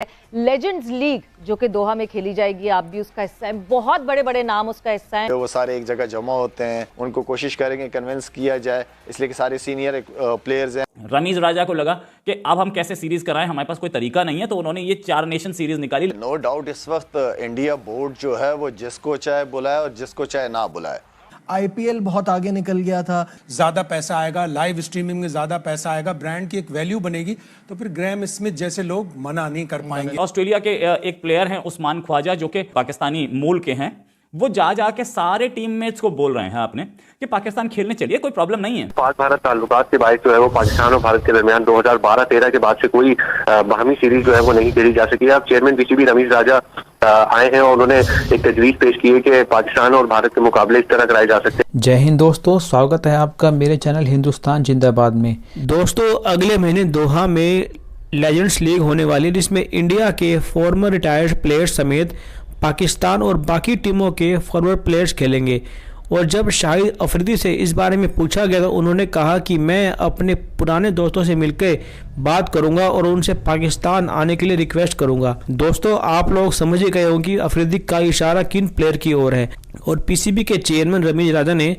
Legends league जो कि दोहा में खेली जाएगी, आप भी उसका हिस्सा हैं, बहुत बड़े बड़े नाम उसका हिस्सा हैं। वो सारे एक जगह जमा होते हैं, उनको कोशिश करेंगे कन्विंस किया जाए, इसलिए कि सारे सीनियर प्लेयर्स हैं। रमीज राजा को लगा कि अब हम कैसे सीरीज कराएं, हमारे पास कोई तरीका नहीं है, तो उन्होंने ये 4 नेशन सीरीज निकाली। नो डाउट इस वक्त इंडिया बोर्ड जो है वो जिसको चाहे बुलाए और जिसको चाहे ना बुलाए। आईपीएल बहुत आगे निकल गया था, ज्यादा पैसा आएगा, लाइव स्ट्रीमिंग में ज्यादा पैसा आएगा, ब्रांड की एक वैल्यू बनेगी, तो फिर ग्रैम स्मिथ जैसे लोग मना नहीं कर पाएंगे। ऑस्ट्रेलिया के एक प्लेयर हैं उस्मान ख्वाजा, जो कि पाकिस्तानी मूल के हैं, वो जा के सारे टीममेट्स को बोल रहे हैं अपने कि पाकिस्तान खेलने चलिए, कोई प्रॉब्लम नहीं है। पाक भारत ताल्लुकात के बायस जो है वो पाकिस्तान और भारत के दरमियान 2012-13 के बाद से कोई बाहमी सीरीज जो है वो नहीं खेली जा सकी। अब चेयरमैन पीसीबी रमीज राजा आए हैं और उन्होंने एक तजवीज पेश की है कि पाकिस्तान और भारत के मुकाबले इस तरह कराए जा सकते हैं। जय हिंद दोस्तों, स्वागत है आपका मेरे चैनल हिंदुस्तान जिंदाबाद में। दोस्तों, अगले महीने दोहा में लेजेंड्स लीग होने वाली, जिसमें इंडिया के फॉर्मर रिटायर्ड प्लेयर्स समेत पाकिस्तान और बाकी टीमों के फॉरवर्ड प्लेयर्स खेलेंगे। और जब शाहिद अफरीदी से इस बारे में पूछा गया तो उन्होंने कहा कि मैं अपने पुराने दोस्तों से मिलकर बात करूंगा और उनसे पाकिस्तान आने के लिए रिक्वेस्ट करूंगा। दोस्तों, आप लोग समझ ही गए होंगे कि अफरीदी का इशारा किन प्लेयर की ओर है। और पीसीबी के चेयरमैन रमीज राजा ने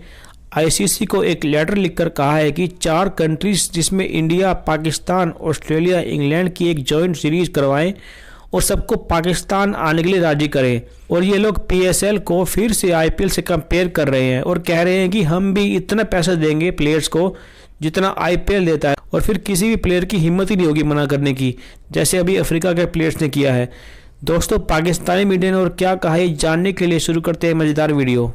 आईसीसी को एक लेटर लिखकर कहा है कि 4 कंट्रीज जिसमें इंडिया, पाकिस्तान, ऑस्ट्रेलिया, इंग्लैंड की एक जॉइंट सीरीज करवाएं और सबको पाकिस्तान आने के लिए राजी करें। और ये लोग पीएसएल को फिर से आईपीएल से कंपेयर कर रहे हैं और कह रहे हैं कि हम भी इतना पैसा देंगे प्लेयर्स को जितना आईपीएल देता है, और फिर किसी भी प्लेयर की हिम्मत ही नहीं होगी मना करने की, जैसे अभी अफ्रीका के प्लेयर्स ने किया है। दोस्तों, पाकिस्तानी मीडिया ने और क्या कहा है जानने के लिए शुरू करते हैं मजेदार वीडियो।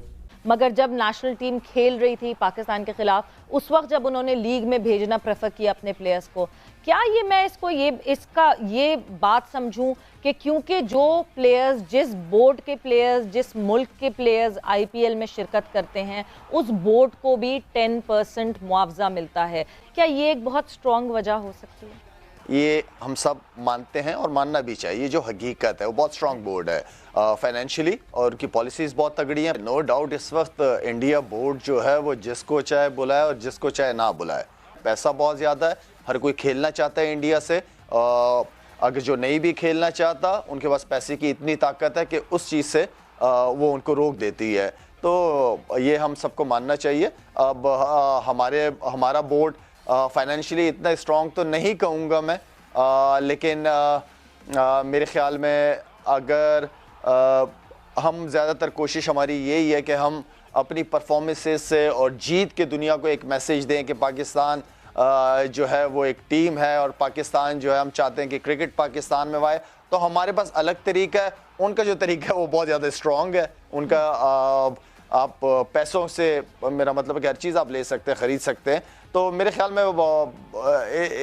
मगर जब नेशनल टीम खेल रही थी पाकिस्तान के खिलाफ, उस वक्त जब उन्होंने लीग में भेजना प्रेफर किया अपने प्लेयर्स को, क्या ये बात समझूं कि क्योंकि जो प्लेयर्स, जिस बोर्ड के प्लेयर्स, जिस मुल्क के प्लेयर्स आईपीएल में शिरकत करते हैं, उस बोर्ड को भी 10% मुआवजा मिलता है, क्या ये एक बहुत स्ट्रॉन्ग वजह हो सकती है? ये हम सब मानते हैं और मानना भी चाहिए। जो हकीकत है वो बहुत स्ट्रांग बोर्ड है फाइनेंशियली, और उनकी पॉलिसीज़ बहुत तगड़ी हैं। नो डाउट इस वक्त इंडिया बोर्ड जो है वो जिसको चाहे बुलाए और जिसको चाहे ना बुलाए। पैसा बहुत ज़्यादा है, हर कोई खेलना चाहता है इंडिया से। अगर जो नहीं भी खेलना चाहता, उनके पास पैसे की इतनी ताकत है कि उस चीज़ से वो उनको रोक देती है। तो ये हम सबको मानना चाहिए। अब हमारा बोर्ड फाइनेंशियली इतना स्ट्रॉन्ग तो नहीं कहूँगा मैं, लेकिन मेरे ख़्याल में अगर हम ज़्यादातर कोशिश हमारी यही है कि हम अपनी परफॉर्मेंसेस से और जीत के दुनिया को एक मैसेज दें कि पाकिस्तान जो है वो एक टीम है, और पाकिस्तान जो है हम चाहते हैं कि क्रिकेट पाकिस्तान में आए। तो हमारे पास अलग तरीका है, उनका जो तरीका है वो बहुत ज़्यादा स्ट्रॉन्ग है। उनका आप पैसों से, मेरा मतलब है कि हर चीज़ आप ले सकते हैं, ख़रीद सकते हैं। तो मेरे ख्याल में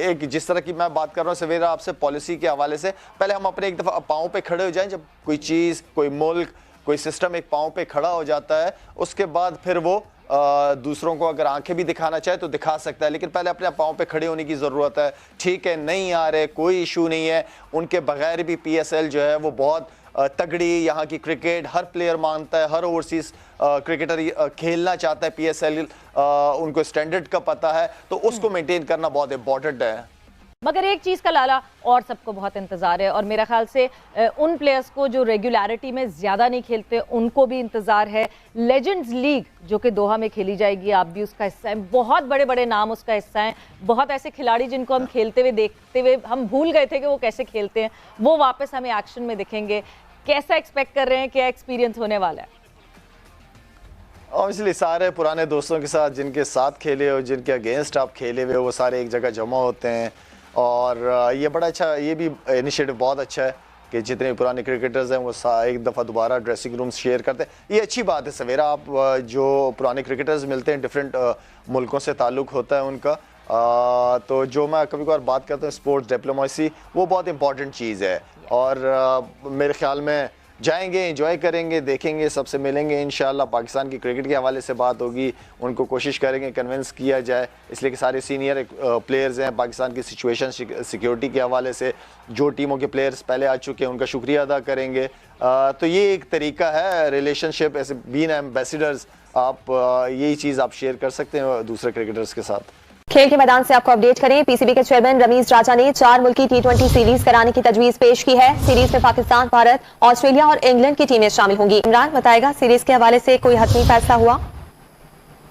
एक जिस तरह की मैं बात कर रहा हूँ सवेरा आपसे पॉलिसी के हवाले से, पहले हम अपने एक दफ़ा पाँव पे खड़े हो जाएं। जब कोई चीज़, कोई मुल्क, कोई सिस्टम एक पाँव पे खड़ा हो जाता है, उसके बाद फिर वो दूसरों को अगर आंखें भी दिखाना चाहे तो दिखा सकता है, लेकिन पहले अपने पाँव पे खड़े होने की ज़रूरत है। ठीक है, नहीं आ रहे, कोई इशू नहीं है, उनके बगैर भी पीएसएल जो है वो बहुत तगड़ी, यहाँ की क्रिकेट हर प्लेयर मानता है, हर ओवरसीज क्रिकेटर खेलना चाहता है पीएसएल, उनको स्टैंडर्ड का पता है, तो उसको मेंटेन करना बहुत इंपॉर्टेंट है। मगर एक चीज़ का लाला और सबको बहुत इंतज़ार है, और मेरा ख्याल से उन प्लेयर्स को जो रेगुलरिटी में ज़्यादा नहीं खेलते उनको भी इंतज़ार है। लेजेंड्स लीग जो कि दोहा में खेली जाएगी, आप भी उसका हिस्सा हैं, बहुत बड़े बड़े नाम उसका हिस्सा हैं, बहुत ऐसे खिलाड़ी जिनको हम खेलते हुए देखते हुए हम भूल गए थे कि वो कैसे खेलते हैं, वो वापस हमें एक्शन में दिखेंगे। कैसा एक्सपेक्ट कर रहे हैं, क्या एक्सपीरियंस होने वाला है? ऑब्वियसली सारे पुराने दोस्तों के साथ जिनके साथ खेले हो, जिनके अगेंस्ट आप खेले हुए, वो सारे एक जगह जमा होते हैं। और ये बड़ा अच्छा, ये भी इनिशिएटिव बहुत अच्छा है कि जितने पुराने क्रिकेटर्स हैं वो एक दफ़ा दोबारा ड्रेसिंग रूम्स शेयर करते हैं। ये अच्छी बात है सवेरा। आप जो पुराने क्रिकेटर्स मिलते हैं, डिफरेंट मुल्कों से ताल्लुक़ होता है उनका, तो जो मैं कभी कभार बात करता हूँ स्पोर्ट्स डिप्लोमेसी, वो बहुत इंपॉर्टेंट चीज़ है। और मेरे ख्याल में जाएंगे, एंजॉय करेंगे, देखेंगे, सबसे मिलेंगे इंशाल्लाह। पाकिस्तान की क्रिकेट के हवाले से बात होगी, उनको कोशिश करेंगे कन्विंस किया जाए, इसलिए कि सारे सीनियर प्लेयर्स हैं। पाकिस्तान की सिचुएशन सिक्योरिटी के हवाले से जो टीमों के प्लेयर्स पहले आ चुके हैं उनका शुक्रिया अदा करेंगे। तो ये एक तरीका है रिलेशनशिप, ऐसे बीन एम्बेसडर्स, आप यही चीज़ आप शेयर कर सकते हैं दूसरे क्रिकेटर्स के साथ। खेल के मैदान से आपको अपडेट करें। पीसीबी के चेयरमैन रमीज राजा ने 4 मुल्की T20 सीरीज कराने की तजवीज पेश की है। सीरीज में पाकिस्तान, भारत, ऑस्ट्रेलिया और इंग्लैंड की टीमें शामिल होंगी। इमरान बताएगा, सीरीज के हवाले से कोई हतमी फैसला हुआ?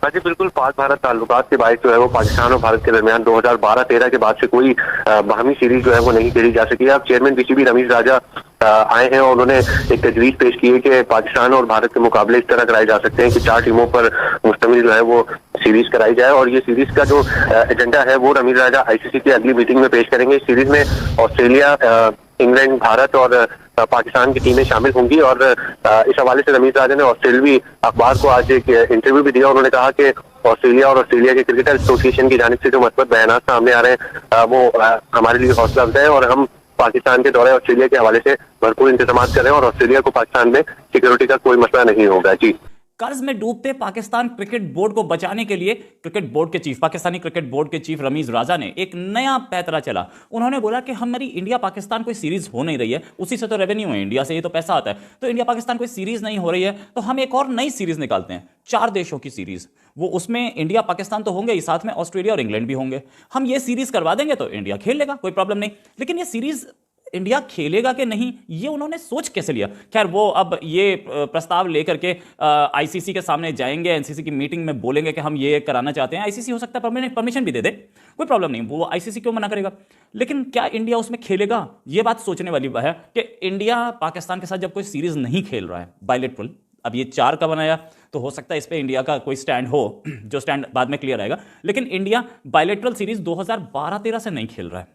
जी बिल्कुल, पाक भारत ताल्लुकात के बायस जो है वो पाकिस्तान और भारत के दरमियान 2012-13 के बाद से कोई बाहमी सीरीज जो है वो नहीं खेली जा सकी है। अब चेयरमैन पीसीबी रमीज राजा आए हैं और उन्होंने एक तजवीज पेश की है कि पाकिस्तान और भारत के मुकाबले इस तरह कराए जा सकते हैं कि 4 टीमों पर मुश्तमिल जो है वो सीरीज कराई जाए। और ये सीरीज का जो एजेंडा है वो रमीज राजा आईसीसी की अगली मीटिंग में पेश करेंगे। इस सीरीज में ऑस्ट्रेलिया, इंग्लैंड, भारत और पाकिस्तान की टीमें शामिल होंगी। और इस हवाले से रमीज राजा ने ऑस्ट्रेलवी अखबार को आज एक इंटरव्यू भी दिया। उन्होंने कहा कि ऑस्ट्रेलिया और ऑस्ट्रेलिया के क्रिकेटर एसोसिएशन की जानिब से जो मस्बत बयानात सामने आ रहे हैं वो हमारे लिए हौसला अफजा है और हम पाकिस्तान के दौरे ऑस्ट्रेलिया के हवाले से भरपूर इंतजाम कर रहे हैं और ऑस्ट्रेलिया को पाकिस्तान में सिक्योरिटी का कोई मसला नहीं होगा। जी, कर्ज में डूबते पाकिस्तान क्रिकेट बोर्ड को बचाने के लिए क्रिकेट बोर्ड के चीफ, पाकिस्तानी क्रिकेट बोर्ड के चीफ रमीज राजा ने एक नया पैतरा चला। उन्होंने बोला कि हमारी इंडिया पाकिस्तान कोई सीरीज हो नहीं रही है, उसी से तो रेवेन्यू है, इंडिया से ये तो पैसा आता है, तो इंडिया पाकिस्तान कोई सीरीज नहीं हो रही है, तो हम एक और नई सीरीज निकालते हैं, 4 देशों की सीरीज। वो उसमें इंडिया पाकिस्तान तो होंगे ही, साथ में ऑस्ट्रेलिया और इंग्लैंड भी होंगे। हम ये सीरीज करवा देंगे तो इंडिया खेल लेगा, कोई प्रॉब्लम नहीं। लेकिन ये सीरीज इंडिया खेलेगा कि नहीं, ये उन्होंने सोच कैसे लिया? खैर, वो अब ये प्रस्ताव लेकर के आईसीसी के सामने जाएंगे, एनसीसी की मीटिंग में बोलेंगे कि हम ये कराना चाहते हैं। आईसीसी हो सकता है परमिशन भी दे दे, कोई प्रॉब्लम नहीं, वो आईसीसी क्यों मना करेगा। लेकिन क्या इंडिया उसमें खेलेगा, ये बात सोचने वाली है कि इंडिया पाकिस्तान के साथ जब कोई सीरीज नहीं खेल रहा है बायलैटरल, अब ये 4 का बनाया तो हो सकता है इस पे इंडिया का कोई स्टैंड हो, जो स्टैंड बाद में क्लियर आएगा। लेकिन इंडिया बायलैटरल सीरीज 2012-13 से नहीं खेल रहा है।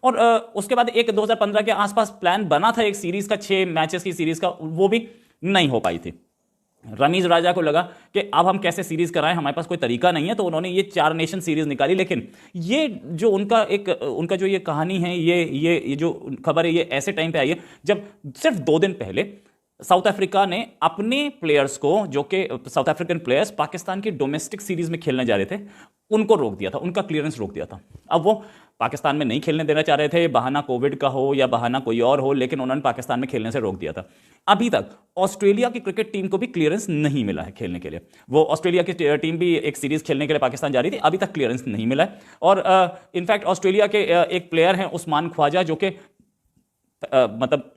और उसके बाद एक 2015 के आसपास प्लान बना था एक सीरीज का, 6 मैचेस की सीरीज का, वो भी नहीं हो पाई थी। रमीज राजा को लगा कि अब हम कैसे सीरीज कराएं, हमारे पास कोई तरीका नहीं है, तो उन्होंने ये 4 नेशन सीरीज निकाली। लेकिन ये जो उनका जो ये कहानी है, ये जो खबर है, ये ऐसे टाइम पे आई है जब सिर्फ 2 दिन पहले साउथ अफ्रीका ने अपने प्लेयर्स को, जो कि साउथ अफ्रीकन प्लेयर्स पाकिस्तान की डोमेस्टिक सीरीज में खेलने जा रहे थे, उनको रोक दिया था, उनका क्लियरेंस रोक दिया था। अब वो पाकिस्तान में नहीं खेलने देना चाह रहे थे, बहाना कोविड का हो या बहाना कोई और हो, लेकिन उन्होंने पाकिस्तान में खेलने से रोक दिया था। अभी तक ऑस्ट्रेलिया की क्रिकेट टीम को भी क्लियरेंस नहीं मिला है खेलने के लिए। वो ऑस्ट्रेलिया की टीम भी एक सीरीज खेलने के लिए पाकिस्तान जा रही थी, अभी तक क्लियरेंस नहीं मिला है। और इनफैक्ट ऑस्ट्रेलिया के एक प्लेयर हैं उस्मान ख्वाजा, जो कि मतलब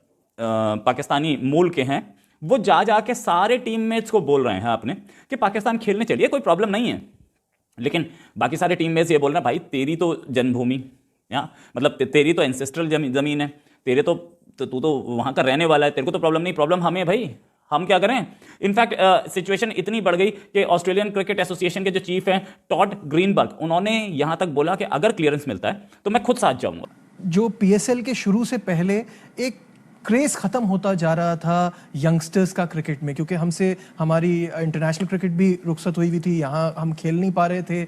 पाकिस्तानी मूल के हैं, वो जा के सारे टीममेट्स को बोल रहे हैं अपने कि पाकिस्तान खेलने चलिए, कोई प्रॉब्लम नहीं है। लेकिन बाकी सारे टीममेट्स ये बोल रहे हैं, भाई तेरी तो जन्मभूमि, मतलब तेरी तो एंसेस्ट्रल जमीन है, तेरे तो तू तो वहां का रहने वाला है, तेरे को तो प्रॉब्लम नहीं, प्रॉब्लम हमें भाई, हम क्या करें। इनफैक्ट सिचुएशन इतनी बढ़ गई कि ऑस्ट्रेलियन क्रिकेट एसोसिएशन के जो चीफ हैं टॉड ग्रीनबर्ग, उन्होंने यहां तक बोला कि अगर क्लियरेंस मिलता है तो मैं खुद साथ जाऊंगा। जो पीएसएल के शुरू से पहले एक क्रेज खत्म होता जा रहा था यंगस्टर्स का क्रिकेट में, क्योंकि हमसे हमारी इंटरनेशनल क्रिकेट भी रुखसत हुई थी, यहाँ हम खेल नहीं पा रहे थे,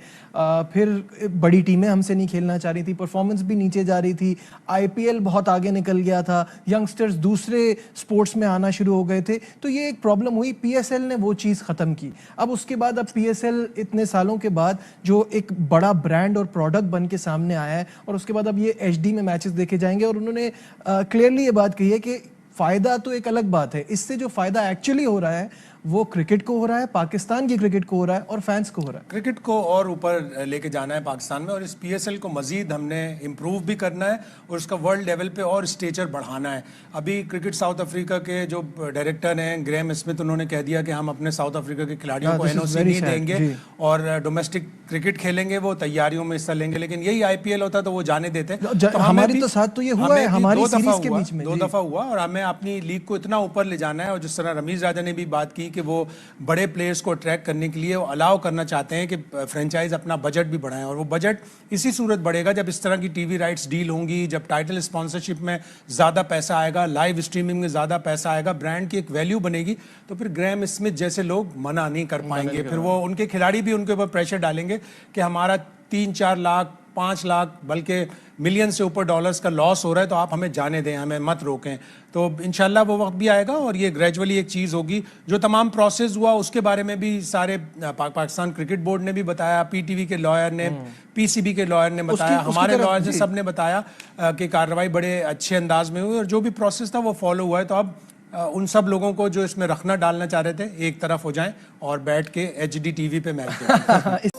फिर बड़ी टीमें हमसे नहीं खेलना चाह रही थी, परफॉर्मेंस भी नीचे जा रही थी, आईपीएल बहुत आगे निकल गया था, यंगस्टर्स दूसरे स्पोर्ट्स में आना शुरू हो गए थे, तो ये एक प्रॉब्लम हुई। पीएसएल ने वो चीज़ ख़त्म की। अब उसके बाद अब पीएसएल इतने सालों के बाद जो एक बड़ा ब्रांड और प्रोडक्ट बन के सामने आया है, और उसके बाद अब ये एचडी में मैचेस देखे जाएंगे। और उन्होंने क्लियरली ये बात कही है कि फायदा तो एक अलग बात है, इससे जो फायदा एक्चुअली हो रहा है वो क्रिकेट को हो रहा है, पाकिस्तान की क्रिकेट को हो रहा है और फैंस को हो रहा है। क्रिकेट को और ऊपर लेके जाना है पाकिस्तान में, और इस पीएसएल को मजीद हमने इम्प्रूव भी करना है और उसका वर्ल्ड लेवल पे और स्टेचर बढ़ाना है। अभी क्रिकेट साउथ अफ्रीका के जो डायरेक्टर हैं ग्रेम स्मिथ, उन्होंने कह दिया कि हम अपने साउथ अफ्रीका के खिलाड़ियों को एनओसी नहीं देंगे और डोमेस्टिक क्रिकेट खेलेंगे, वो तैयारियों में हिस्सा लेंगे। लेकिन यही आईपीएल होता तो वो जाने देते। तो हमारी तो साथ तो ये हुआ है, हमारी सीरीज के बीच में 2 दफा हुआ, और हमें अपनी लीग को इतना ऊपर ले जाना है। और जिस तरह रमीज राजा ने भी बात की कि वो बड़े प्लेयर्स को अट्रैक्ट करने के लिए वो अलाउ करना चाहते हैं कि फ्रेंचाइज अपना बजट भी बढ़ाएं, और वो बजट इसी सूरत बढ़ेगा जब इस तरह की टीवी राइट्स डील होंगी, जब टाइटल स्पॉन्सरशिप में ज़्यादा पैसा आएगा, लाइव स्ट्रीमिंग में ज़्यादा पैसा आएगा, ब्रांड की एक वैल्यू बनेगी, तो फिर ग्रेम स्मिथ जैसे लोग मना नहीं कर पाएंगे। फिर वो उनके खिलाड़ी भी उनके ऊपर प्रेशर डालेंगे कि हमारा 3-4 लाख 5 लाख बल्कि मिलियन से ऊपर डॉलर्स का लॉस हो रहा है, तो आप हमें जाने दें, हमें मत रोकें। तो इंशाल्लाह वो वक्त भी आएगा और ये ग्रेजुअली एक चीज़ होगी। जो तमाम प्रोसेस हुआ उसके बारे में भी सारे पाकिस्तान क्रिकेट बोर्ड ने भी बताया, पीटीवी के लॉयर ने, पीसीबी के लॉयर ने बताया, हमारे लॉयर ने, सब ने बताया कि कार्रवाई बड़े अच्छे अंदाज में हुई और जो भी प्रोसेस था वो फॉलो हुआ है। तो अब उन सब लोगों को जो इसमें रखना डालना चाह रहे थे एक तरफ हो जाएं और बैठ के HD टीवी पे मैच देखें।